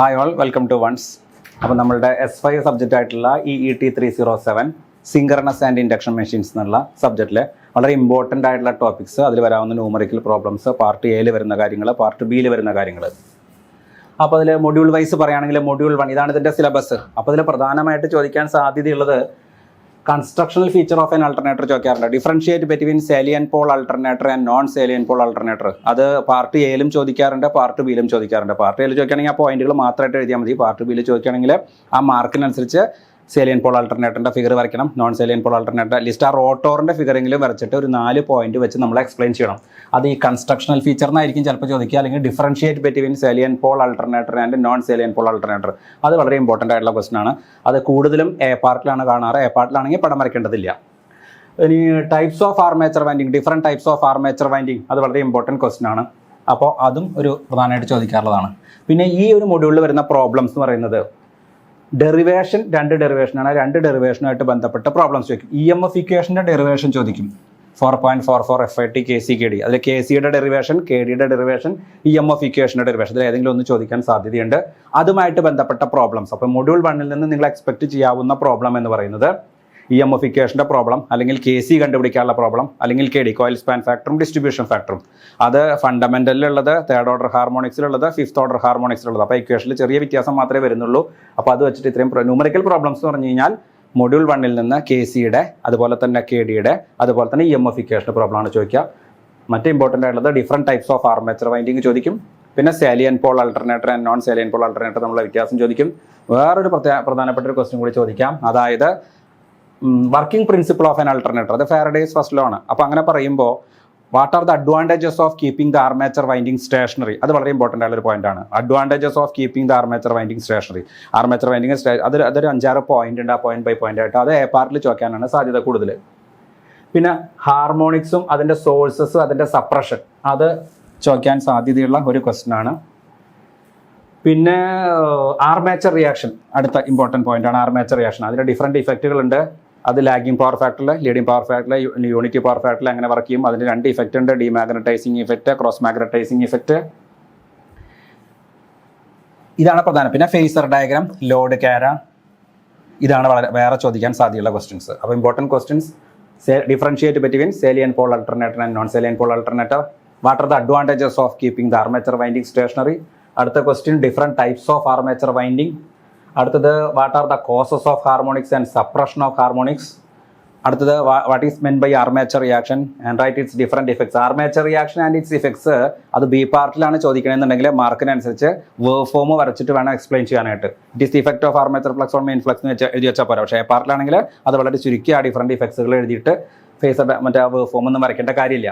Hi all, welcome to ones. അപ്പോൾ നമ്മളുടെ S5 subject ആയിട്ടുള്ള EET 307 synchronous and induction machines എന്നുള്ള സബ്ജക്റ്റിൽ വളരെ ഇമ്പോർട്ടൻ്റ് ആയിട്ടുള്ള ടോപ്പിക്സ്, അതിൽ വരാവുന്ന ന്യൂമറിക്കൽ പ്രോബ്ലംസ്, പാർട്ട് എയിൽ വരുന്ന കാര്യങ്ങൾ, പാർട്ട് ബിയിൽ വരുന്ന കാര്യങ്ങൾ. അപ്പോൾ അതിൽ മൊഡ്യൂൾ വൈസ് പറയുകയാണെങ്കിൽ മൊഡ്യൂൾ 1 ഇതാണ് ഇതിൻ്റെ സിലബസ്. അപ്പോൾ ഇതിൽ പ്രധാനമായിട്ട് ചോദിക്കാൻ സാധ്യതയുള്ളത് constructional feature of an alternator ചോദിക്കാറുണ്ട്. Differentiate between salient pole alternator and non salient pole alternator. അത് പാർട്ട് എയിലും ചോദിക്കാറുണ്ട്, പാർട്ട് ബിയിലും ചോദിക്കാറുണ്ട്. പാർട്ട് എയിൽ ചോദിക്കുകയാണെങ്കിൽ ആ പോയിന്റുകൾ മാത്രമായിട്ട് എഴുതിയാൽ മതി. പാർട്ട് ബിയിൽ ചോദിക്കുകയാണെങ്കിൽ ആ മാർക്കിനനുസരിച്ച് സാലിയൻ പോൾ അൾട്ടർനേറ്ററിൻ്റെ ഫിഗർ വരയ്ക്കണം, non salient pole alternator list ആ റോട്ടോറിൻ്റെ ഫിഗറെങ്കിലും വരച്ചിട്ട് ഒരു 4 പോയിന്റ് വെച്ച് നമ്മൾ എക്സ്പ്ലെയിൻ ചെയ്യണം. അത് ഈ കൺസ്ട്രക്ഷണൽ ഫീച്ചറിനായിരിക്കും ചിലപ്പോൾ ചോദിക്കുക, അല്ലെങ്കിൽ differentiate between salient pole alternator and non salient pole alternator. അത് വളരെ ഇമ്പോർട്ടൻ്റ് ആയിട്ടുള്ള ക്വസ്റ്റൻ ആണ്. അത് കൂടുതലും എ പാർട്ടിലാണ് കാണാറ്. എ പാർട്ടിലാണെങ്കിൽ പടം വരയ്ക്കേണ്ടതില്ല. ഇനി types of armature winding, different types of armature winding, അത് വളരെ ഇമ്പോർട്ടൻറ്റ് ക്വസ്റ്റൻ ആണ്. അപ്പോൾ അതും ഒരു പ്രധാനമായിട്ട് ചോദിക്കാറുള്ളതാണ്. പിന്നെ ഈ ഒരു മൊഡ്യൂളിൽ വരുന്ന പ്രോബ്ലംസ് എന്ന് പറയുന്നത് ഡെറിവേഷൻ, 2 ഡെറിവേഷനാണ്. 2 ഡെറിവേഷനുമായിട്ട് ബന്ധപ്പെട്ട പ്രോബ്ലംസ് ചോദിക്കും. EMF ഇക്വേഷൻ്റെ ഡെറിവേഷൻ ചോദിക്കും. 4.44 FIT KC/KD. അതിൽ KCയുടെ ഡെറിവേഷൻ, KDയുടെ ഡെറിവേഷൻ, EMF ഇക്വേഷൻ്റെ ഡെറിവേഷൻ, ഇതിൽ ഏതെങ്കിലും ഒന്ന് ചോദിക്കാൻ സാധ്യതയുണ്ട്. അതുമായിട്ട് ബന്ധപ്പെട്ട പ്രോബ്ലംസ്. അപ്പോൾ മൊഡ്യൂൾ 1 നിന്ന് നിങ്ങൾ എക്സ്പെക്ട് ചെയ്യാവുന്ന പ്രോബ്ലം എന്ന് പറയുന്നത് EMF ഇക്വേഷൻ്റെ പ്രോബ്ലം, അല്ലെങ്കിൽ KC കണ്ടുപിടിക്കാനുള്ള പ്രോബ്ലം, അല്ലെങ്കിൽ KD കോയിൽ സ്പാൻ ഫാക്ടറും ഡിസ്ട്രിബ്യൂഷൻ ഫാക്ടറും. അത് ഫണ്ടമെൻ്റലിലുള്ളത്, 3rd ഓർഡർ ഹാർമോണിക്സിലുള്ളത്, 5th ഓർഡർ ഹാർമോണിക്സിലുള്ളത്. അപ്പോൾ ഇക്വേഷനിൽ ചെറിയ വ്യത്യാസം മാത്രമേ വരുന്നുള്ളൂ. അപ്പോൾ അത് വെച്ചിട്ട് ഇത്രയും ന്യൂമറിക്കൽ പ്രോബ്ലംസ് എന്ന് പറഞ്ഞു കഴിഞ്ഞാൽ മൊഡ്യൂൾ 1 നിന്ന് KCയുടെ, അതുപോലെ തന്നെ KDയുടെ, അതുപോലെ തന്നെ EMF ഇക്വേഷൻ്റെ പ്രോബ്ലമാണ് ചോദിക്കുക. മറ്റേ ഇമ്പോർട്ടൻ്റ് ആയിട്ടുള്ളത് different types of armature winding ചോദിക്കും. പിന്നെ salient pole alternator and non salient pole alternator തമ്മിലുള്ള വ്യത്യാസം ചോദിക്കും. വേറൊരു പ്രധാനപ്പെട്ട ഒരു ക്വസ്റ്റ്യൻ കൂടി ചോദിക്കാം, അതായത് working principle of an alternator. അത് ഫാരഡേസ് ഫസ്റ്റ് ലോ ആണ്. അപ്പോൾ അങ്ങനെ പറയുമ്പോൾ what are the advantages of keeping the armature winding stationary? അത് വളരെ ഇമ്പോർട്ടൻ്റ് ആയ ഒരു പോയിന്റ് ആണ്. Advantages of keeping the armature winding stationary. Armature winding അതൊരു 5-6 പോയിന്റ് ഉണ്ട്. ആ പോയിന്റ് ബൈ പോയിന്റ് ആയിട്ട് അത് എ പാർട്ടിൽ ചോദിക്കാനാണ് സാധ്യത കൂടുതൽ. പിന്നെ ഹാർമോണിക്സും അതിൻ്റെ സോഴ്സസും അതിൻ്റെ സപ്രഷൻ, അത് ചോദിക്കാൻ സാധ്യതയുള്ള ഒരു ക്വസ്റ്റ്യൻ ആണ്. പിന്നെ ആർമേച്ചർ റിയാക്ഷൻ, അടുത്ത ഇമ്പോർട്ടൻറ്റ് പോയിന്റ് ആണ് ആർമേച്ചർ റിയാക്ഷൻ. അതിൽ ഡിഫറെൻറ്റ് ഇഫക്റ്റുകളുണ്ട്. അത് ലാഗിങ് പവർ ഫാക്ടറിൽ, ലീഡിങ് പവർ ഫാക്ടറിൽ, യൂണിറ്റി പവർ ഫാക്ടറിൽ അങ്ങനെ വർക്ക് ചെയ്യും. അതിന് 2 ഇഫക്റ്റ് ഉണ്ട്, demagnetising effect, cross magnetising effect. ഇതാണ് പ്രധാനം. പിന്നെ ഫേസർ ഡയഗ്രാം, ലോഡ് കാര, ഇതാണ് വേറെ ചോദിക്കാൻ സാധ്യതയുള്ള ക്വസ്റ്റ്യൻസ്. അപ്പോൾ important questions: differentiate between salient pole alternator and non salient pole alternator. What are the advantages of keeping the armature winding stationary. അടുത്ത question different types of armature winding. അടുത്തത് what are the causes of harmonics and suppression of harmonics. അടുത്തത് what is meant by armature reaction and write its different effects. Armature reaction and its effects അത് B പാർട്ടിലാണ് ചോദിക്കണമെന്നുണ്ടെങ്കിൽ മാർക്കിനനുസരിച്ച് wave form വരച്ചിട്ട് വേണം explain ചെയ്യാനായിട്ട്. It is the effect of armature flux on main flux എന്ന് എഴുതി വെച്ചാൽ പോരാ. പക്ഷേ എ പാർട്ടിലാണെങ്കിൽ അത് വളരെ ചുരുക്കി ആ ഡിഫറെൻറ്റ് ഇഫക്ട്സുകൾ എഴുതിയിട്ട് ഫേസർ മറ്റേ വേവ് ഫോം ഒന്നും വരയ്ക്കേണ്ട കാര്യമില്ല.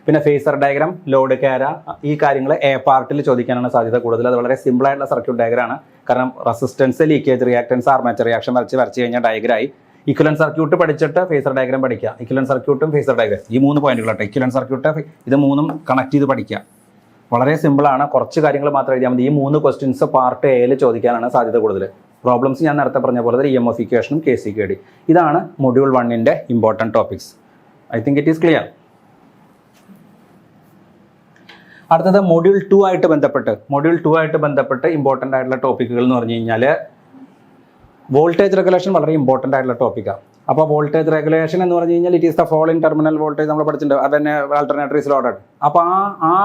പിന്നെ ഫേസർ ഡയഗ്രാം, ലോഡ് കാര, ഈ കാര്യങ്ങൾ എ പാർട്ടിൽ ചോദിക്കാനാണ് സാധ്യത കൂടുതൽ. അത് വളരെ സിമ്പിൾ ആയിട്ടുള്ള സർക്യൂട്ട് ഡയഗ്രാണ്. കാരണം resistance, leakage, reactance, armature reaction വരച്ച് കഴിഞ്ഞാൽ ഡയഗ്രായി. ഇക്വലന്റ് സർക്യൂട്ട് പഠിച്ചിട്ട് ഫേസർ ഡയഗ്രാം പഠിക്കുക. ഇക്വലന്റ് സർക്യൂട്ടും ഫേസർ ഡയഗ്രാം, ഈ 3 പോയിന്റുകളാട്ടോ. ഇക്വലന്റ് സർക്യൂട്ട്, ഇത് 3ഉം കണക്ട് ചെയ്ത് പഠിക്കുക. വളരെ സിമ്പിളാണ്. കുറച്ച് കാര്യങ്ങൾ മാത്രം എഴുതിയാൽ മതി. ഈ 3 ക്വസ്റ്റ്യൻസ് പാർട്ട് എയിൽ ചോദിക്കാനാണ് സാധ്യത കൂടുതൽ. പ്രോബ്ലംസ് ഞാൻ നേരത്തെ പറഞ്ഞ പോലെ തന്നെ EMF ഇക്വേഷനും KC/KD. ഇതാണ് മൊഡ്യൂൾ 1ന്റെ important topics. I think it is clear. അടുത്തത് മൊഡ്യൂൾ 2 ആയിട്ട് ബന്ധപ്പെട്ട് ഇമ്പോർട്ടൻ്റ് ആയിട്ടുള്ള ടോപ്പിക്കുകൾ എന്ന് പറഞ്ഞു കഴിഞ്ഞാൽ വോൾട്ടേജ് റെഗുലേഷൻ വളരെ ഇമ്പോർട്ടൻ്റ് ആയിട്ടുള്ള ടോപ്പിക്കാണ്. അപ്പോൾ വോൾട്ടേജ് റെഗുലേഷൻ എന്ന് പറഞ്ഞു കഴിഞ്ഞാൽ it is the fall in terminal voltage നമ്മൾ പഠിച്ചിട്ടുണ്ട്. അത് തന്നെ ആൾട്ടർനേറ്റർ ഈസ് ലോഡഡ്. അപ്പോൾ ആ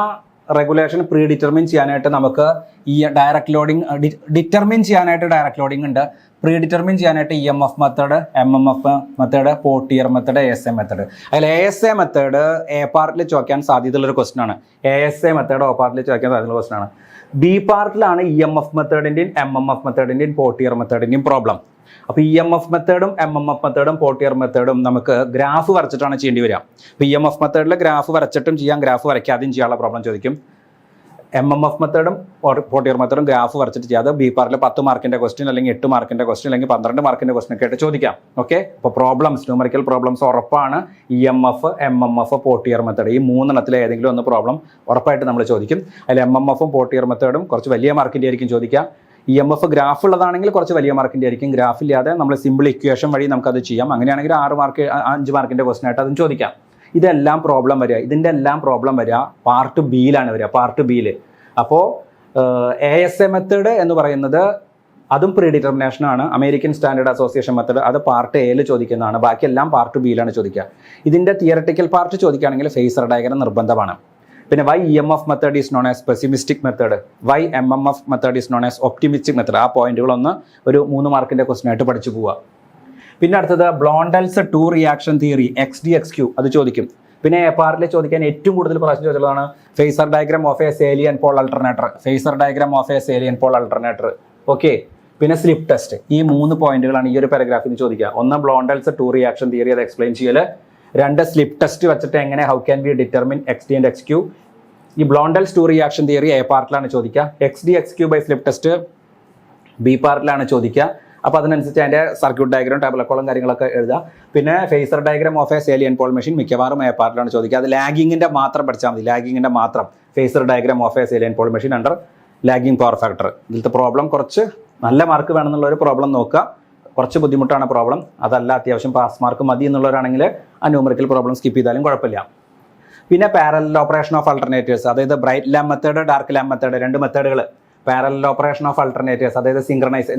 റെഗുലേഷൻ പ്രീ ഡിറ്റർമിൻ ചെയ്യാനായിട്ട് നമുക്ക് ഈ ഡയറക്റ്റ് ലോഡിങ് ഡിറ്റർമിൻ ചെയ്യാനായിട്ട് ഡയറക്റ്റ് ലോഡിങ് ഉണ്ട്. പ്രീ ഡിറ്റർമിൻ ചെയ്യാനായിട്ട് EMF method, MMF method, Potier method, ASA method. അതിൽ ASA മെത്തേഡ് എ പാർട്ടിൽ ചോദിക്കാൻ സാധ്യതയുള്ളൊരു ക്വസ്റ്റൻ ആണ്. ASA മെത്തേഡ് ഒ പാർട്ടിൽ ചോദിക്കാൻ സാധ്യതയുള്ള ക്വസ്റ്റൻ ആണ്. ബി പാർട്ടിലാണ് EMF മെത്തേഡിൻ്റെയും MMF മെത്തേഡിൻ്റെയും പോർട്ടിയർ മെത്തേഡിൻ്റെയും പ്രോബ്ലം. അപ്പോൾ EMF മെത്തേഡും MMF മെത്തേഡും പോർട്ടിയർ മെത്തേഡും നമുക്ക് ഗ്രാഫ് വരച്ചിട്ടാണ് ചെയ്യേണ്ടി വരിക. അപ്പോൾ EMF മെത്തേഡിൽ ഗ്രാഫ് വരച്ചിട്ടും ചെയ്യാം, ഗ്രാഫ് വരയ്ക്കാതെയും ചെയ്യാനുള്ള പ്രോബ്ലം ചോദിക്കും. MMF മെത്തേഡും പോർട്ടിയർ മെത്തേഡും ഗ്രാഫ് വരച്ചിട്ട് ചെയ്യാതെ ബി പാർട്ടിൽ 10 മാർക്കിൻ്റെ ക്വസ്റ്റ്യൻ, അല്ലെങ്കിൽ 8 മാർക്കിൻ്റെ ക്വസ്റ്റ്യൻ, അല്ലെങ്കിൽ 12 മാർക്കിൻ്റെ ക്വസ്റ്റ്യൻ ഒക്കെ ആയിട്ട് ചോദിക്കാം. ഓക്കെ, അപ്പോൾ പ്രോബ്ലംസ്, ന്യൂമറിക്കൽ പ്രോബ്ലംസ് ഉറപ്പാണ്. EMF, MMF, പോർട്ടിയർ മെത്തേഡ്, ഈ 3 ഏതെങ്കിലും ഒന്ന് പ്രോബ്ലം ഉറപ്പായിട്ട് നമ്മൾ ചോദിക്കും. അതിൽ MMFും പോർട്ടിയർ മെത്തേഡും കുറച്ച് വലിയ മാർക്കിൻ്റെ ആയിരിക്കും ചോദിക്കുക. EMF ഗ്രാഫ് ഉള്ളതാണെങ്കിൽ കുറച്ച് വലിയ മാർക്കിൻ്റെ ആയിരിക്കും. ഗ്രാഫ് ഇല്ലാതെ നമ്മൾ സിമ്പിൾ ഇക്വേഷൻ വഴി നമുക്കത് ചെയ്യാം. അങ്ങനെയാണെങ്കിൽ 5 മാർക്കിൻ്റെ ക്വസ്റ്റ്യൻ ആയിട്ട് അതും ചോദിക്കാം. ഇതെല്ലാം പ്രോബ്ലം വരിക, ഇതിൻ്റെ എല്ലാം പ്രോബ്ലം വരിക പാർട്ട് ബിയിലാണ് വരിക, പാർട്ട് ബിയിൽ. അപ്പോൾ ASA മെത്തേഡ് എന്ന് പറയുന്നത് അതും പ്രീ ഡിറ്റർമിനേഷൻ ആണ്. അമേരിക്കൻ സ്റ്റാൻഡേർഡ് അസോസിയേഷൻ മെത്തേഡ് അത് പാർട്ട് എയിൽ ചോദിക്കുന്നതാണ്, ബാക്കിയെല്ലാം പാർട്ട് ബിയിലാണ് ചോദിക്കുക. ഇതിൻ്റെ തിയറട്ടിക്കൽ പാർട്ട് ചോദിക്കുകയാണെങ്കിൽ ഫേസർ ഡയഗ്രം നിർബന്ധമാണ്. പിന്നെ why EMF method is known as pessimistic method, why MMF method is known as optimistic method. ആ പോയിന്റുകളൊന്ന് ഒരു 3 മാർക്കിൻ്റെ ക്വസ്റ്റൻ ആയിട്ട് പഠിച്ചു പോവുക. പിന്നെ അടുത്തത് ബ്ലോണ്ടൽസ് 2 റിയാക്ഷൻ തിയറി XD/XQ അത് ചോദിക്കും. പിന്നെ എ പാർട്ടിൽ ചോദിക്കാൻ ഏറ്റവും കൂടുതൽ പ്രാവശ്യം ചോദിച്ചുള്ളതാണ് phasor diagram of a salient pole alternator, phasor diagram of a salient pole alternator. Okay, പിന്നെ സ്ലിപ്പ് ടെസ്റ്റ്. ഈ 3 പോയിന്റുകളാണ് ഈ ഒരു പാരഗ്രാഫിൽ ചോദിക്കുക. ഒന്ന് ബ്ലോണ്ടൽസ് 2 റിയാക്ഷൻ തിയറി അത് എക്സ്പ്ലെയിൻ ചെയ്യല്. 2 സ്ലിപ്പ് ടെസ്റ്റ് വെച്ചിട്ട് എങ്ങനെ how can we determine XD and XQ. ഈ ബ്ലോണ്ടൽസ് 2 റിയാക്ഷൻ തിയറി എ പാർട്ടിലാണ് ചോദിക്കുക. XD/XQ by slip test B പാർട്ടിലാണ് ചോദിക്കുക. അപ്പോൾ അതിനനുസരിച്ച് അതിൻ്റെ സർക്യൂട്ട് ഡയഗ്രാം ടാബ്ലക്കോളം കാര്യങ്ങളൊക്കെ എഴുതുക. പിന്നെ phasor diagram of a salient pole machine മിക്കവാറും എ പാർട്ടിലാണ് ചോദിക്കുക. അത് ലാഗിങ്ങിൻ്റെ മാത്രം പഠിച്ചാൽ മതി, ലാഗിങ്ങിൻ്റെ മാത്രം. Phasor diagram of a salient pole machine under lagging power factor. ഇതിലത്തെ പ്രോബ്ലം കുറച്ച് നല്ല മാർക്ക് വേണമെന്നുള്ള ഒരു പ്രോബ്ലം നോക്കുക. കുറച്ച് ബുദ്ധിമുട്ടാണ് പ്രോബ്ലം, അതല്ല അത്യാവശ്യം പാസ് മാർക്ക് മതി എന്നുള്ളവരാണെങ്കിൽ ആ ന്യൂമറിക്കൽ പ്രോബ്ലം സ്കിപ്പ് ചെയ്താലും കുഴപ്പമില്ല. പിന്നെ പാരലൽ ഓപ്പറേഷൻ ഓഫ് അൾട്ടർനേറ്റീവ്സ്, അതായത് bright lamp method, dark lamp method, 2 മെത്തേഡുകൾ. പാരലൽ ഓപ്പറേഷൻ ഓഫ് അൾട്ടർനേറ്റീവ്സ്, അതായത്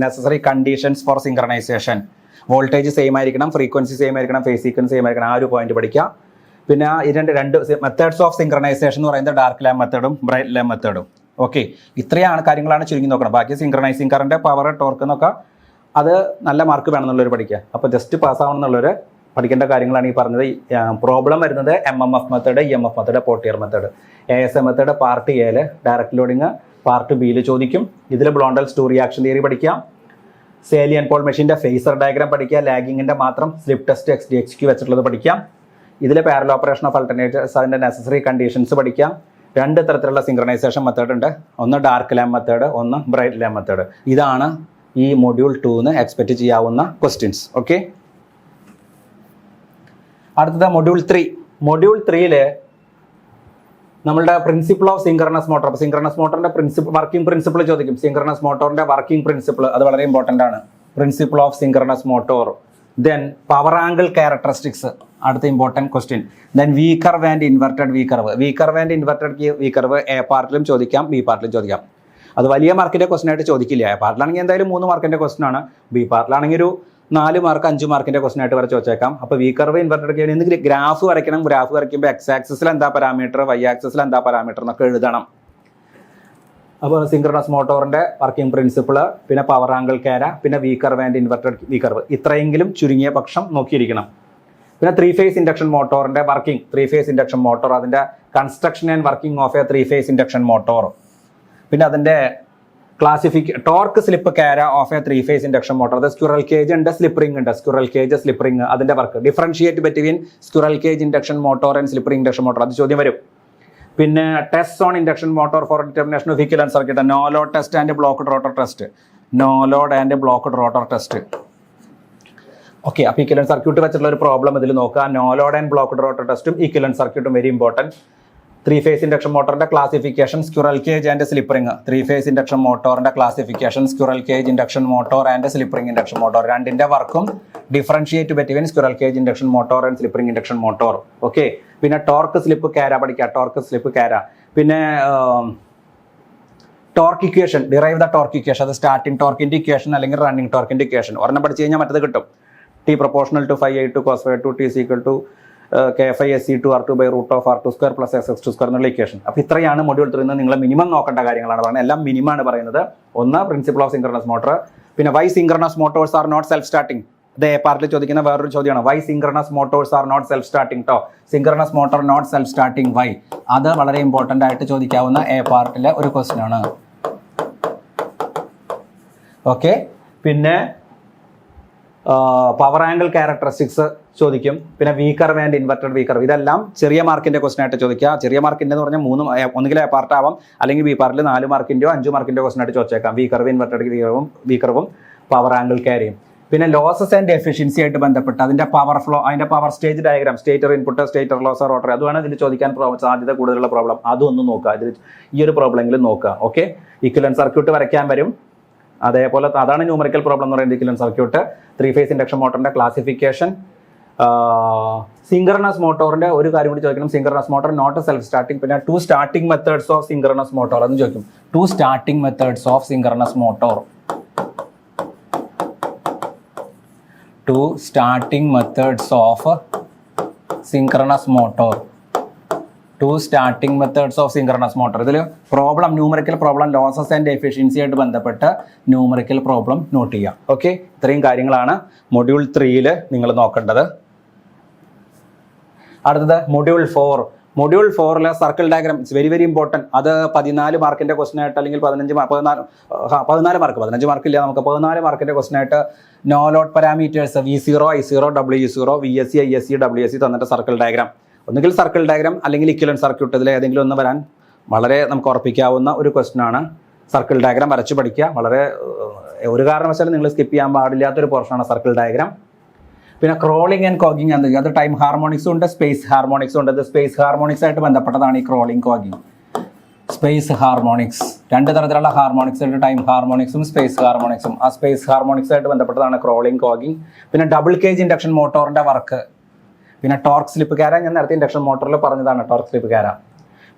necessary conditions for synchronization. Voltage same ആയിരിക്കണം, ഫ്രീക്വൻസി സെയിം ആയിരിക്കണം, ഫേസ് സീക്വൻസ് സെയിം ആയിരിക്കണം. ആ ഒരു പോയിന്റ് പഠിക്കുക. പിന്നെ ഇതിൻ്റെ 2 മെത്തേഡ്സ് ഓഫ് സിങ്ക്രണൈസേഷൻ എന്ന് പറയുന്നത് ഡാർക്ക് ലാമ്പ് മെത്തേഡും ബ്രൈറ്റ് ലാമ്പ് മെത്തേഡും. ഓക്കെ, ഇത്രയാണ് കാര്യങ്ങളാണ് ചുരുങ്ങി നോക്കണം. ബാക്കി സിങ്ക്രണൈസിങ് കറണ്ട്, പവർ, ടോർക്ക് എന്നൊക്കെ അത് നല്ല മാർക്ക് വേണമെന്നുള്ളവർ പഠിക്കുക. അപ്പോൾ ജസ്റ്റ് പാസ്സാവണമെന്നുള്ളവർ പഠിക്കേണ്ട കാര്യങ്ങളാണ് ഈ പറഞ്ഞത്. പ്രോബ്ലം വരുന്നത് MMF method, EMF method, Potier method. ASA method part എയിൽ, ഡയറക്റ്റ് ലോഡിങ് പാർട്ട് ബിയിൽ ചോദിക്കും. ഇതിൽ ബ്ലോണ്ടൽസ് 2 റിയാക്ഷൻ തിയറി പഠിക്കാം, സേലിയൻ പോൾ മെഷീൻ്റെ ഫേസർ ഡയഗ്രാം പഠിക്കുക, ലാഗിങ്ങിൻ്റെ മാത്രം സ്ലിപ്പ് ടെസ്റ്റ് XD/XQ വെച്ചിട്ടുള്ളത് പഠിക്കാം. ഇതിൽ പാരലൽ ഓപ്പറേഷൻ ഓഫ് അൾട്ടർനേറ്റീവ്സ് അതിൻ്റെ നെസസറി കണ്ടീഷൻസ് പഠിക്കാം. 2 തരത്തിലുള്ള സിങ്ക്രണൈസേഷൻ മെത്തേഡ് ഉണ്ട്, ഒന്ന് ഡാർക്ക് ലാമ്പ് മെത്തേഡ്, ഒന്ന് ബ്രൈറ്റ് ലാമ്പ് മെത്തേഡ്. ഇതാണ് ഈ മൊഡ്യൂൾ 2 എക്സ്പെക്റ്റ് ചെയ്യാവുന്ന ക്വസ്റ്റ്യൻസ്. ഓക്കെ, അടുത്തത് മൊഡ്യൂൾ 3. മൊഡ്യൂൾ 3 നമ്മളുടെ പ്രിൻസിപ്പിൾ ഓഫ് സിങ്ക്രണസ് മോട്ടോർ. അപ്പോൾ സിങ്ക്രണസ് മോട്ടറിന്റെ വർക്കിംഗ് പ്രിൻസിപ്പിൾ ചോദിക്കും. സിങ്ക്രണസ് മോട്ടോറിന്റെ വർക്കിംഗ് പ്രിൻസിപ്പിൾ അത് വളരെ ഇമ്പോർട്ടൻ്റ് ആണ്. Principle of synchronous motor. Then power angle characteristics അടുത്ത important question. Then V curve and inverted V curve. V curve and inverted V curve A പാർട്ടിലും ചോദിക്കാം, B പാർട്ടിലും ചോദിക്കാം. അത് വലിയ മാർക്കിന്റെ ക്വസ്റ്റൻ ആയിട്ട് ചോദിക്കില്ല. എ പാർട്ടിലാണെങ്കിൽ എന്തായാലും 3 മാർക്കിന്റെ ക്വസ്റ്റൻ ആണ്. ബി പാർട്ടിലാണെങ്കിൽ ഒരു 4 മാർക്ക് 5 മാർക്കിന്റെ ക്വസ്റ്റൻ ആയിട്ട് വരെ ചോദിച്ചേക്കാം. അപ്പോൾ വി കർവ് ഇൻവെർട്ടഡ് എന്തെങ്കിലും ഗ്രാഫ് വരയ്ക്കണം. ഗ്രാഫ് വരയ്ക്കുമ്പോൾ X ആക്സിസിൽ എന്താ പാരാമീറ്റർ, Y ആക്സിസിൽ എന്താ പാരാമീറ്റർ എന്നൊക്കെ എഴുതണം. അപ്പോൾ സിങ്ക്രണസ് മോട്ടോറിന്റെ വർക്കിംഗ് പ്രിൻസിപ്പിൾ, പിന്നെ പവർ ആംഗിൾ ക്യാര, പിന്നെ V curve and inverted V curve, ഇത്രയെങ്കിലും ചുരുങ്ങിയ പക്ഷം നോക്കിയിരിക്കണം. പിന്നെ 3 ഫേസ് ഇൻഡക്ഷൻ മോട്ടോറിന്റെ വർക്കിംഗ്, 3 ഫേസ് ഇൻഡക്ഷൻ മോട്ടോർ, അതിന്റെ construction and working of a 3 phase induction motor. പിന്നെ അതിന്റെ ടോർക്ക് സ്ലിപ്പ് ക്യാര of a 3 phase induction motor. അത് സ്ക്വിറൽ കേജ് ഉണ്ട്, സ്ലിപ്പ് റിംഗ് ഉണ്ട്. സ്ക്വിറൽ കേജ്, സ്ലിപ്പ് റിംഗ്, അതിന്റെ work. Differentiate between squirrel cage induction motor and slip ring induction motor, അത് ചോദ്യം വരും. പിന്നെ test on induction motor for determination of equivalent circuit. No load test and blocked rotor test. No load and blocked rotor test. Okay, അപ്പോൾ equivalent circuit വെച്ചിട്ടുള്ള ഒരു problem ഇതിൽ നോക്കുക. No load and blocked rotor ടെസ്റ്റും ഇക്വലന്റ് സർക്യൂട്ടും very important. 3 phase induction മോട്ടറിന്റെ classification, squirrel cage and slip ring. 3 phase induction മോട്ടോറിന്റെ classification, squirrel cage induction motor and slip ring induction motor. രണ്ടിന്റെ വർക്കും differentiate between squirrel cage induction motor and slip ring induction motor. Okay, പിന്നെ torque slip ക്യാര പഠിക്കുക. Torque slip ക്യാര. പിന്നെ torque equation, derive the torque equation. അത് starting ടോർക്കിന്റെ equation അല്ലെങ്കിൽ റണ്ണിംഗ് ടോർക്കിന്റെ ഇക്വേഷൻ. ഒരെണ്ണം പഠിച്ചു കഴിഞ്ഞാൽ മറ്റത് കിട്ടും. T proportional to phi a2 cos phi 2 T is equal to k phi SC2 R2 by root of R2 square plus SX2 square എന്നുള്ള ഇക്വേഷൻ. അപ്പോൾ ഇത്രയാണ് മൊഡ്യൂൾ 3 നിങ്ങൾ മിനിമം നോക്കേണ്ട കാര്യങ്ങളാണ് പറയുന്നത്. എല്ലാം മിനിമം ആണ് പറയുന്നത്. ഒന്ന് പ്രിൻസിപ്പിൾ ഓഫ് സിങ്ക്രണസ് മോട്ടോർ. പിന്നെ why synchronous motors are not self starting. ഇത് എ പാർട്ടിൽ ചോദിക്കുന്ന വേറൊരു ചോദ്യമാണ്. Why synchronous motors are not self starting. Synchronous motor not self starting why. അത് വളരെ ഇമ്പോർട്ടൻ്റ് ആയിട്ട് ചോദിക്കാവുന്ന എ പാർട്ടിലെ ഒരു ക്വസ്റ്റ്യൻ ആണ്. ഓക്കെ, പിന്നെ പവർ ആംഗിൾ ക്യാരക്ടറിസ്റ്റിക്സ് ചോദിക്കും. പിന്നെ V curve and inverted V curve. ഇതെല്ലാം ചെറിയ മാർക്കിന്റെ ക്വസ്റ്റൻ ആയിട്ട് ചോദിക്കുക. ചെറിയ മാർക്കിന്റെ എന്ന് പറഞ്ഞാൽ 3 ഒന്നുകിൽ എ പാർട്ട് ആവാം, അല്ലെങ്കിൽ ബി പാർട്ടിൽ 4 മാർക്കിന്റെയോ 5 മാർക്കിന്റെയോ ക്വസ്റ്റൻ ആയിട്ട് ചോദിച്ചേക്കാം. വി കർവ്, ഇൻവെർട്ടഡ് വി കർവും പവർ ആംഗിൾ ക്യാരിയും. പിന്നെ ലോസസ് ആൻഡ് എഫിഷ്യൻസി ആയിട്ട് ബന്ധപ്പെട്ട് അതിന്റെ പവർ ഫ്ലോ, അതിന്റെ power stage diagram, stator input, stator ലോസർ, റോട്ടർ, അതുമാണ് ഇതിൽ ചോദിക്കാൻ സാധ്യത കൂടുതലുള്ള പ്രോബ്ലം. അതൊന്നും നോക്കുക. ഇതിൽ ഈ ഒരു പ്രോബ്ലമെങ്കിലും നോക്കുക. ഓക്കെ, ഇക്വലന്റ് സർക്യൂട്ട് വരയ്ക്കാൻ വരും. അതേപോലെ അതാണ് ന്യൂമറിക്കൽ പ്രോബ്ലം എന്ന് പറയുന്നത്. ഇക്വലന്റ് സർക്യൂട്ട്, 3 ഫേസ് ഇൻഡക്ഷൻ മോട്ടറിന്റെ ക്ലാസിഫിക്കേഷൻ, സിങ്കർണസ് മോട്ടോറിന്റെ ഒരു കാര്യം കൂടി ചോദിക്കണം. Synchronous motor not self starting. പിന്നെ 2 starting methods of synchronous motor എന്ന് ചോദിക്കും. 2 starting methods of synchronous motor. 2 starting methods of synchronous motor. 2 starting methods of synchronous motor. ഇതിൽ problem, numerical problem, losses and efficiency ആയിട്ട് ബന്ധപ്പെട്ട് numerical problem note ചെയ്യാം. Okay, ഇത്രയും കാര്യങ്ങളാണ് module 3 നിങ്ങൾ നോക്കേണ്ടത്. അടുത്തത് module 4. Module 4 circle diagram it's very very important. അത് 14 മാർക്കിൻ്റെ ക്വസ്റ്റൻ ആയിട്ട് അല്ലെങ്കിൽ 15 മാർക്ക് ഇല്ല, നമുക്ക് 14 മാർക്കിൻ്റെ ക്വസ്റ്റൻ ആയിട്ട് no load parameters V0, I0, W0, VSC, ISC, WSC തന്നിട്ട് സർക്കിൾ ഡയഗ്രാം, ഒന്നുകിൽ സർക്കിൾ ഡയഗ്രാം അല്ലെങ്കിൽ ഇക്വലന്റ് സർക്യൂട്ട്, ഇതിൽ ഏതെങ്കിലും ഒന്ന് വരാൻ വളരെ നമുക്ക് ഉറപ്പിക്കാവുന്ന ഒരു ക്വസ്റ്റൻ ആണ്. സർക്കിൾ ഡയഗ്രാം വരച്ച് പഠിക്കുക. വളരെ ഒരു കാരണവശാലും നിങ്ങൾ സ്കിപ്പ് ചെയ്യാൻ പാടില്ലാത്തൊരു പോർഷനാണ് സർക്കിൾ ഡയഗ്രാം. പിന്നെ ക്രോളിംഗ് ആൻഡ് കോഗിങ് എന്ന്, അത് ടൈം ഹാർമോണിക്സും ഉണ്ട്, സ്പേസ് ഹാർമോണിക്സും ഉണ്ട്. ഇത് സ്പേസ് ഹാർമോണിക്സ് ആയിട്ട് ബന്ധപ്പെട്ടതാണ് ഈ ക്രോളിംഗ് കോഗിങ്. സ്പേസ് ഹാർമോണിക്സ്, 2 തരത്തിലുള്ള ഹാർമോണിക്സ് ഉണ്ട്, ടൈം ഹാർമോണിക്സും സ്പേസ് ഹാർമോണിക്സും. ആ സ്പേസ് ഹാർമോണിക്സ് ആയിട്ട് ബന്ധപ്പെട്ടതാണ് ക്രോളിംഗ് കോഗിങ്. പിന്നെ ഡബിൾ കേജ് ഇൻഡക്ഷൻ മോട്ടോറിന്റെ വർക്ക്, പിന്നെ ടോർക്ക് സ്ലിപ്പ് കാര, ഞാൻ നേരത്തെ ഇൻഡക്ഷൻ മോട്ടറിൽ പറഞ്ഞതാണ് ടോർക്ക് സ്ലിപ്പ് കാര.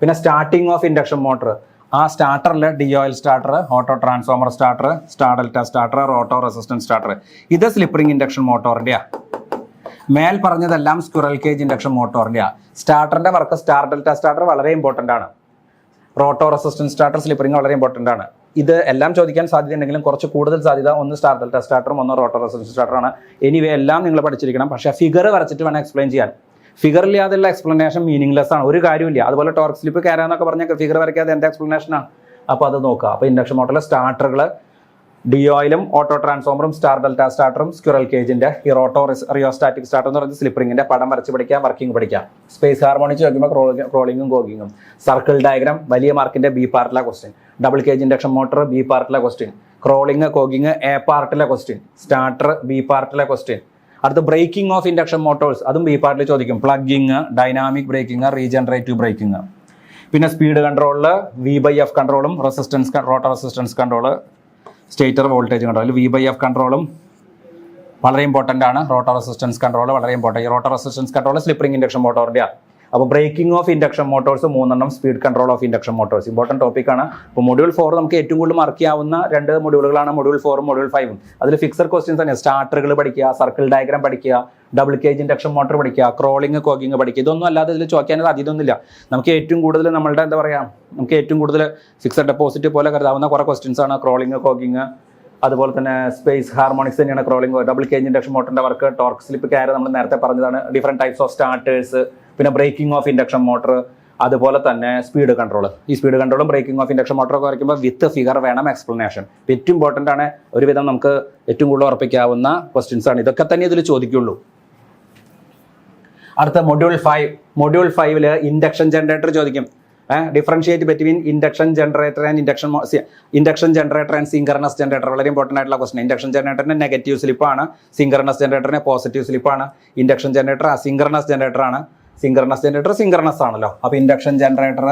പിന്നെ സ്റ്റാർട്ടിംഗ് ഓഫ് ഇൻഡക്ഷൻ മോട്ടർ, ആ സ്റ്റാർട്ടറിൽ DOL starter, auto transformer starter, star delta starter, auto resistance starter. ഇത് സ്ലിപ്പറിംഗ് ഇൻഡക്ഷൻ മോട്ടോറിൻ്റെയാ. മേൽ പറഞ്ഞതെല്ലാം സ്ക്വിറൽ കേജ് ഇൻഡക്ഷൻ മോട്ടോറിൻ്റെയാ. സ്റ്റാർട്ടറിന്റെ വർക്ക് സ്റ്റാർ ഡെൽറ്റ സ്റ്റാർട്ടർ വളരെ ഇമ്പോർട്ടൻ്റ് ആണ്. റോട്ടോ റെസിസ്റ്റൻസ് സ്റ്റാർട്ടർ, സ്ലിപ്പറിംഗ് വളരെ ഇമ്പോർട്ടൻ്റ് ആണ്. ഇത് എല്ലാം ചോദിക്കാൻ സാധ്യതയുണ്ടെങ്കിലും കുറച്ച് കൂടുതൽ സാധ്യത ഒന്ന് സ്റ്റാർ ഡെൽറ്റ സ്റ്റാർട്ടറും ഒന്ന് റോട്ടോ റെസിസ്റ്റൻസ് സ്റ്റാർട്ടറാണ്. എനിവേ എല്ലാം നിങ്ങൾ പഠിച്ചിരിക്കണം, പക്ഷേ ഫിഗർ വരച്ചിട്ട് വേണം എക്സ്പ്ലെയിൻ ചെയ്യാൻ. ഫിഗർ ഇല്ലാതെയുള്ള എക്സ്പ്ലനേഷൻ മീനിങ്ലെസ് ആണ്, ഒരു കാര്യമില്ല. അതുപോലെ ടോർക്ക് സ്ലിപ്പ് കയറാന്നൊക്കെ പറഞ്ഞാൽ ഫിഗർ വരയ്ക്കാതെ എന്താ എക്സ്പ്ലനേഷനാണ്? അപ്പോൾ അത് നോക്കുക. അപ്പോൾ ഇൻഡക്ഷൻ മോട്ടറിലെ സ്റ്റാർട്ടറുകൾ DOയിലും ഓട്ടോ ട്രാൻസ്ഫോമറും സ്റ്റാർ ഡെൽറ്റ സ്റ്റാർട്ടറും സ്ക്വിറൽ കേജിന്റെ ഈ റോട്ടോ റിയോസ്റ്റാറ്റിക് സ്റ്റാർട്ടർ എന്ന് പറയുന്നത് സ്ലിപ്പറിംഗിന്റെ പടം വരച്ച് പഠിക്കാം, വർക്കിംഗ് പഠിക്കാം. സ്പേസ് ഹാർമോണിക്സ് ചോദിക്കുമ്പോൾ ക്രോളിംഗും കോഗിങ്ങും. സർക്കിൾ ഡയഗ്രാം വലിയ മാർക്കിന്റെ B പാർട്ടിലെ question. Double cage induction motor B പാർട്ടിലെ ക്വസ്റ്റ്യൻ. ക്രോളിംഗ് കോഗിങ് A പാർട്ടിലെ ക്വസ്റ്റ്യൻ. സ്റ്റാർട്ടർ B പാർട്ടിലെ ക്വസ്റ്റ്യൻ. അടുത്ത ബ്രേക്കിംഗ് ഓഫ് ഇൻഡക്ഷൻ മോട്ടോഴ്സ്, അതും B പാർട്ടിൽ ചോദിക്കും. Plugging, dynamic braking, regenerative braking. പിന്നെ സ്പീഡ് കൺട്രോളിൽ V/F കൺട്രോളും rotor resistance control, stator voltage control, V/F കൺട്രോളും വളരെ ഇമ്പോർട്ടൻ്റ് ആണ്. റോട്ടോ റെസിസ്റ്റൻസ് കൺട്രോൾ വളരെ ഇമ്പോർട്ടൻ്റ്. ഈ rotor resistance control slip ring induction മോട്ടോറിൻ്റെ. അപ്പോൾ braking of induction motors 3 speed control of induction Motors important ടോപ്പിക്കാണ്. അപ്പോൾ മൊഡ്യൂൾ 4 നമുക്ക് ഏറ്റവും കൂടുതൽ മാർക്ക് ചെയ്യാവുന്ന 2 മൊഡ്യൂളുകളാണ് മൊഡ്യൂൾ 4ഉം മൊഡ്യൂൾ 5ഉം. അതിൽ ഫിക്സഡ് ക്വസ്റ്റ്യൻസ് തന്നെ. സ്റ്റാർട്ടറുകൾ പഠിക്കുക, സർക്കിൾ ഡയഗ്രാം പഠിക്കുക, ഡബിൾ കേജ് ഇൻഡക്ഷൻ മോട്ടർ പഠിക്കുക, ക്രോളിംഗ് കോഗിങ് പഠിക്കുക. ഇതൊന്നും അല്ലാതെ ഇതിൽ ചോദിക്കാനത് അധികമൊന്നുമില്ല. നമുക്ക് ഏറ്റവും കൂടുതൽ നമ്മളുടെ എന്താ പറയുക, നമുക്ക് ഏറ്റവും കൂടുതൽ ഫിക്സഡ് ഡെപ്പോസിറ്റ് പോലെ കരുതാവുന്ന കുറേ ക്വസ്റ്റ്യൻസ് ആണ് ക്രോളിംഗ് കോഗിങ്. അതുപോലെ തന്നെ സ്പേസ് ഹാർമോണിക്സ് തന്നെയാണ് ക്രോളിംഗ്. ഡബിൾ കേജ് ഇൻഡക്ഷൻ മോട്ടറിന്റെ വർക്ക്, ടോർക്ക് സ്ലിപ്പ് കാര നമ്മൾ നേരത്തെ പറഞ്ഞതാണ്. ഡിഫറെന്റ് ടൈപ്സ് ഓഫ് സ്റ്റാർട്ടേഴ്സ്, പിന്നെ ബ്രേക്കിംഗ് ഓഫ് ഇൻഡക്ഷൻ മോട്ടർ, അതുപോലെ തന്നെ സ്പീഡ് കൺട്രോൾ. ഈ സ്പീഡ് കൺട്രോളും ബ്രേക്കിംഗ് ഓഫ് ഇൻഡക്ഷൻ മോട്ടറൊക്കെ വരയ്ക്കുമ്പോൾ വിത്ത് ഫിഗർ വേണം എക്സ്പ്ലനേഷൻ. ഏറ്റവും ഇമ്പോർട്ടൻ്റ് ആണ്, ഒരുവിധം നമുക്ക് ഏറ്റവും കൂടുതൽ ഉറപ്പിക്കാവുന്ന ക്വസ്റ്റ്യൻസ് ആണ്. ഇതൊക്കെ തന്നെ ഇതിൽ ചോദിക്കുള്ളൂ. അടുത്ത മൊഡ്യൂൾ 5. മൊഡ്യൂൾ 5 ഇൻഡക്ഷൻ ജനറേറ്റർ ചോദിക്കും. Differentiate between induction generator and induction generator and synchronous generator. വളരെ ഇമ്പോർട്ടൻ്റ് ആയിട്ടുള്ള ക്വസ്റ്റൻ. ഇൻഡക്ഷൻ ജനറേറ്ററിന് നെഗറ്റീവ് സ്ലിപ്പാണ്, സിങ്കർണസ് ജനറേറ്ററിന് പോസിറ്റീവ് സ്ലിപ്പാണ്. ഇൻഡക്ഷൻ ജനറേറ്റർ അസിങ്കർണസ് ജനറേറ്റർ ആണ്, സിങ്കർണസ് ജനറേറ്റർ സിങ്കർണസ് ആണല്ലോ. അപ്പോൾ induction generator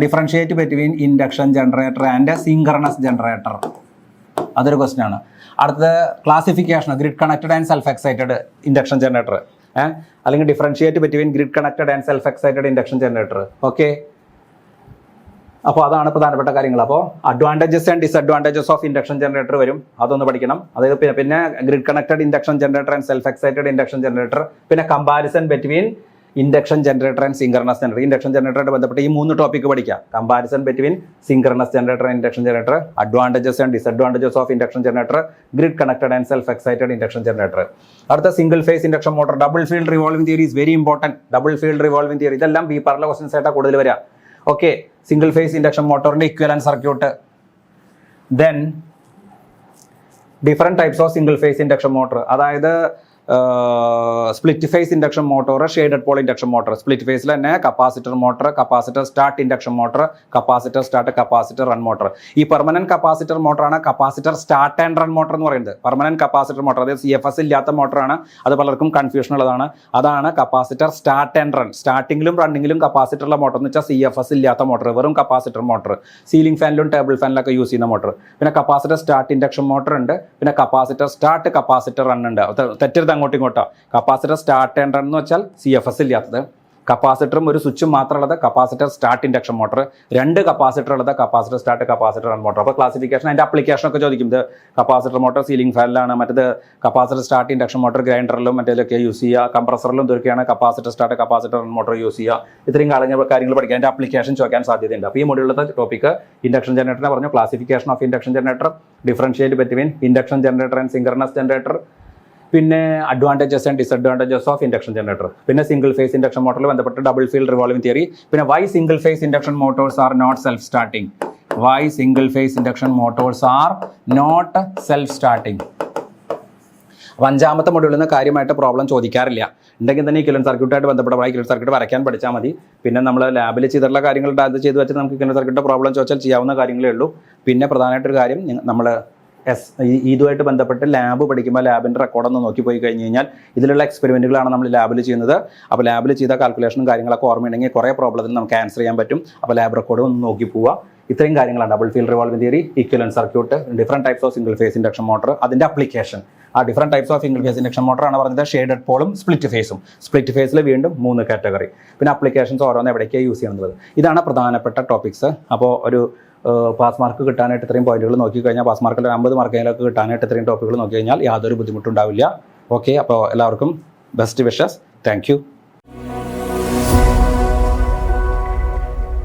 differentiate between induction generator and synchronous generator, അതൊരു ക്വസ്റ്റൻ ആണ്. അടുത്തത് classification grid connected and self excited induction generator, അല്ലെങ്കിൽ differentiate between grid connected and self excited induction generator. Okay, അപ്പോൾ അതാണ് പ്രധാനപ്പെട്ട കാര്യങ്ങൾ. അപ്പോൾ advantages and disadvantages of induction generator വരും, അതൊന്ന് പഠിക്കണം. അതായത് പിന്നെ grid connected induction generator and self excited induction generator, പിന്നെ comparison between induction generator and synchronous generator. Induction ജനറേറ്ററായിട്ട് ബന്ധപ്പെട്ട് ഈ 3 ടോപ്പിക്ക് പഠിക്കാം. Comparison between synchronous generator and induction generator, advantages and disadvantages of induction generator, grid connected and self excited induction generator. അടുത്ത single phase induction motor, double field revolving theory is very important. Double field revolving theory ഇതെല്ലാം B പാർട്ടിലെ questions ആയിട്ടാണ് കൂടുതൽ വരിക. Okay, single phase induction മോട്ടറിന്റെ equivalent circuit. Then different types of single phase induction motor, അതായത് split phase induction motor, shaded pole induction motor. Split ഫേസിൽ തന്നെ capacitor motor, capacitor start induction motor, capacitor start, capacitor run motor. ഈ permanent capacitor മോട്ടറാണ് capacitor start and run motor എന്ന് പറയുന്നത്. Permanent capacitor motor, അതായത് CFS ഇല്ലാത്ത മോട്ടറാണ്. അത് പലർക്കും കൺഫ്യൂഷൻ ഉള്ളതാണ്. അതാണ് കപ്പാസിറ്റർ സ്റ്റാർട്ട് ആൻഡ് റൺ. സ്റ്റാർട്ടിങ്ങിലും റണ്ണിങ്ങിലും കപ്പാസിറ്ററുള്ള മോട്ടർ എന്ന് വെച്ചാൽ CFS ഇല്ലാത്ത മോട്ടർ, വെറും കപ്പാസിറ്റർ മോട്ടർ. സീലിംഗ് ഫാനിലും ടേബിൾ ഫാനിലൊക്കെ യൂസ് ചെയ്യുന്ന മോട്ടർ. പിന്നെ കപ്പാസിറ്റർ സ്റ്റാർട്ട് ഇൻഡക്ഷൻ മോട്ടർ ഉണ്ട്, പിന്നെ കപ്പാസിറ്റർ സ്റ്റാർട്ട് കപ്പാസിറ്റർ റൺ ഉണ്ട്. തെറ്റരുത് അങ്ങോട്ടും ഇങ്ങോട്ടോ. കപ്പാസിറ്റർ സ്റ്റാർട്ട് ആൻഡ് റൺ എന്ന് വെച്ചാൽ CFS ഇല്ലാത്തത്, കപ്പാസിറ്ററും ഒരു സ്വിച്ചും മാത്രമുള്ളത് capacitor start induction motor, 2 capacitor ഉള്ളത് capacitor start capacitor run motor. അപ്പോൾ ക്ലാസിഫിക്കേഷൻ അതിൻ്റെ അപ്ലിക്കേഷൻ ഒക്കെ ചോദിക്കും. ഇത് കപ്പാസിറ്റർ മോട്ടർ സീലിംഗ് ഫാനിലാണ്, മറ്റേത് കപ്പാസിറ്റർ സ്റ്റാർട്ട് ഇൻഡക്ഷൻ മോട്ടർ ഗ്രൈൻഡറിലും മറ്റേതൊക്കെ യൂസ് ചെയ്യുക, കംപ്രസറിലും ഇതൊക്കെയാണ് capacitor start capacitor run motor use ചെയ്യുക. ഇത്രയും കാര്യങ്ങൾ പഠിക്കാൻ അതിൻ്റെ അപ്ലിക്കേഷൻ ചോദിക്കാൻ സാധ്യതയുണ്ട്. അപ്പോൾ ഈ മൊഡ്യൂളിലത്തെ ടോപ്പിക്ക് ഇൻഡക്ഷൻ ജനറേറ്ററിനെ പറഞ്ഞു, classification of induction generator, differentiate between induction generator and synchronous generator, പിന്നെ advantages and disadvantages of induction generator, പിന്നെ സിംഗിൾ ഫേസ് ഇൻഡക്ഷൻ മോട്ടറിൽ ബന്ധപ്പെട്ട് ഡബിൾ ഫീൽഡ് റിവോൾവിംഗ് തിയറി, പിന്നെ why single phase induction motors are not self starting, why single phase induction motors are not self starting. അപ്പോൾ 5ാമത്തെ മൊഡ്യൂളിൽ നിന്ന് കാര്യമായിട്ട് problem ചോദിക്കാറില്ല. ഉണ്ടെങ്കിൽ തന്നെ ഇക്വലന്റ് സർക്യൂട്ടായിട്ട് ബന്ധപ്പെട്ട ഇക്വലന്റ് സർക്യൂട്ട് വരയ്ക്കാൻ പഠിച്ചാൽ മതി. പിന്നെ നമ്മൾ ലാബിൽ ചെയ്തിട്ടുള്ള കാര്യങ്ങൾ അത് ചെയ്ത് വെച്ച് നമുക്ക് ഇക്വലന്റ് സർക്യൂട്ട് പ്രോബ്ലം ചോദിച്ചാൽ ചെയ്യാവുന്ന കാര്യങ്ങളേ ഉള്ളൂ. പിന്നെ പ്രധാനമായിട്ടൊരു കാര്യം, നമ്മൾ ഇതുമായിട്ട് ബന്ധപ്പെട്ട് ലാബ് പഠിക്കുമ്പോൾ ലാബിൻ്റെ റെക്കോർഡൊന്ന് നോക്കി പോയി കഴിഞ്ഞ് കഴിഞ്ഞാൽ ഇതിലുള്ള എക്സ്പെരിമെൻറ്റുകളാണ് നമ്മൾ ലാബിൽ ചെയ്യുന്നത്. അപ്പോൾ ലാബിൽ ചെയ്ത കാൽക്കുലേഷനും കാര്യങ്ങളൊക്കെ ഓർമ്മയുണ്ടെങ്കിൽ കുറേ പ്രോബ്ലത്തിൽ നമുക്ക് ആൻസർ ചെയ്യാൻ പറ്റും. അപ്പോൾ ലാബ് റെക്കോർഡ് ഒന്ന് നോക്കി പോവുക. ഇത്രയും കാര്യങ്ങളാണ് double field revolving theory, equivalent circuit, different types of single phase induction motor, അതിൻ്റെ അപ്ലിക്കേഷൻ. ആ different types of single phase induction motor ആണ് പറഞ്ഞത് ഷെയ്ഡഡ് പോളും സ്പ്ലിറ്റ് ഫേസും. സ്പ്ലിറ്റ് ഫേസിൽ വീണ്ടും 3 കാറ്റഗറി, പിന്നെ അപ്ലിക്കേഷൻസ് ഓരോന്ന് എവിടേക്കാണ് യൂസ് ചെയ്യുന്നത്. ഇതാണ് പ്രധാനപ്പെട്ട ടോപ്പിക്സ്. അപ്പോൾ ഒരു പാസ് മാർക്ക് കിട്ടാനായിട്ട് ഇത്രയും പോയിന്റുകൾ നോക്കി കഴിഞ്ഞാൽ, പാസ് മാർക്കിൽ 50 മാർക്കിലൊക്കെ കിട്ടാനായിട്ട് ഇത്രയും ടോപ്പിക്കുകൾ നോക്കി കഴിഞ്ഞാൽ യാതൊരു ബുദ്ധിമുട്ടുണ്ടാവില്ല. ഓക്കെ, അപ്പോൾ എല്ലാവർക്കും ബെസ്റ്റ് വിഷസ്. Thank you.